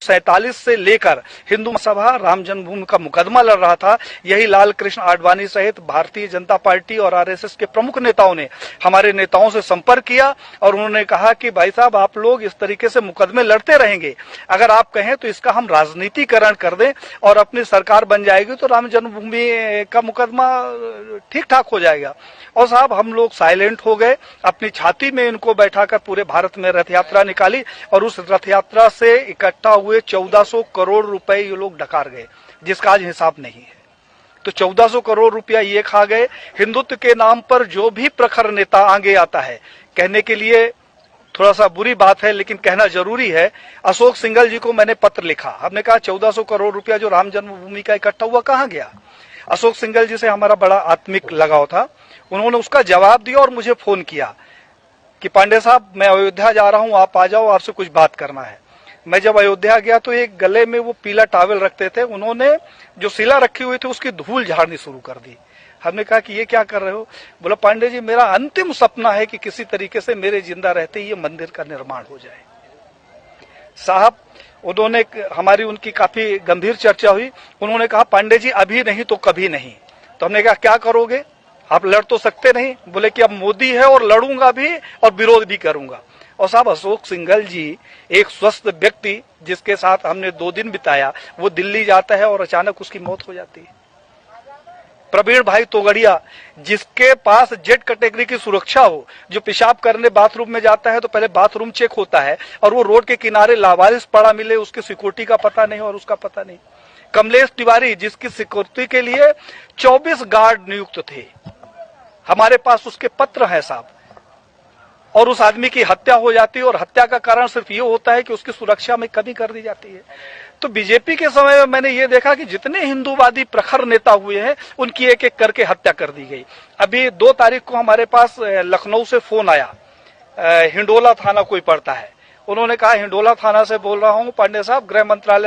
1947 से लेकर हिंदू सभा राम जन्मभूमि का मुकदमा लड़ रहा था। यही लाल कृष्ण आडवाणी सहित भारतीय जनता पार्टी और आरएसएस के प्रमुख नेताओं ने हमारे नेताओं से संपर्क किया और उन्होंने कहा कि भाई साहब, आप लोग इस तरीके से मुकदमे लड़ते रहेंगे, अगर आप कहें तो इसका हम राजनीतिकरण कर दें और अपनी सरकार बन जाएगी तो राम जन्मभूमि का मुकदमा ठीक ठाक हो जाएगा। और साहब, हम लोग साइलेंट हो गए, अपनी छाती में इनको बैठाकर पूरे भारत में रथ यात्रा निकाली और उस रथ यात्रा से इकट्ठा हुए 1400 करोड़ रुपए ये लोग डकार गए, जिसका आज हिसाब नहीं है। तो 1400 करोड़ रुपया ये खा गए। हिंदुत्व के नाम पर जो भी प्रखर नेता आगे आता है, कहने के लिए थोड़ा सा बुरी बात है लेकिन कहना जरूरी है, अशोक सिंघल जी को मैंने पत्र लिखा। हमने कहा 1400 करोड़ रुपया जो राम जन्मभूमि का इकट्ठा हुआ कहां गया। अशोक सिंघल जी से हमारा बड़ा आत्मिक लगाव था। उन्होंने उसका जवाब दिया और मुझे फोन किया कि पांडे साहब, मैं अयोध्या जा रहा हूं, आप आ जाओ, आपसे कुछ बात करना है। मैं जब अयोध्या गया तो एक गले में वो पीला टॉवल रखते थे, उन्होंने जो शिला रखी हुई थी उसकी धूल झाड़नी शुरू कर दी। हमने कहा कि ये क्या कर रहे हो। बोला, पांडे जी, मेरा अंतिम सपना है कि किसी तरीके से मेरे जिंदा रहते ही ये मंदिर का निर्माण हो जाए। साहब, उन्होंने हमारी उनकी काफी गंभीर चर्चा हुई। उन्होंने कहा, पांडे जी, अभी नहीं तो कभी नहीं। तो हमने कहा, क्या करोगे, आप लड़ तो सकते नहीं। बोले कि अब मोदी है और लड़ूंगा भी और विरोध भी करूंगा। और साहब, अशोक सिंघल जी एक स्वस्थ व्यक्ति जिसके साथ हमने 2 दिन बिताया, वो दिल्ली जाता है और अचानक उसकी मौत हो जाती है। प्रवीण भाई तोगड़िया, जिसके पास जेड कैटेगरी की सुरक्षा हो, जो पेशाब करने बाथरूम में जाता है तो पहले बाथरूम चेक होता है और वो रोड के किनारे लावारिस पड़ा मिले, उसकी सिक्योरिटी का पता नहीं और उसका पता नहीं। कमलेश तिवारी, जिसकी सिक्योरिटी के लिए 24 गार्ड नियुक्त थे, हमारे पास उसके पत्र हैं साहब, और उस आदमी की हत्या हो जाती है और हत्या का कारण सिर्फ ये होता है कि उसकी सुरक्षा में कमी कर दी जाती है। तो बीजेपी के समय में मैंने ये देखा कि जितने हिंदूवादी प्रखर नेता हुए हैं उनकी एक एक करके हत्या कर दी गई। अभी 2 तारीख को हमारे पास लखनऊ से फोन आया, हिंडोला थाना कोई पड़ता है, उन्होंने कहा, हिंडोला थाना से बोल रहा हूं पांडे साहब, गृह मंत्रालय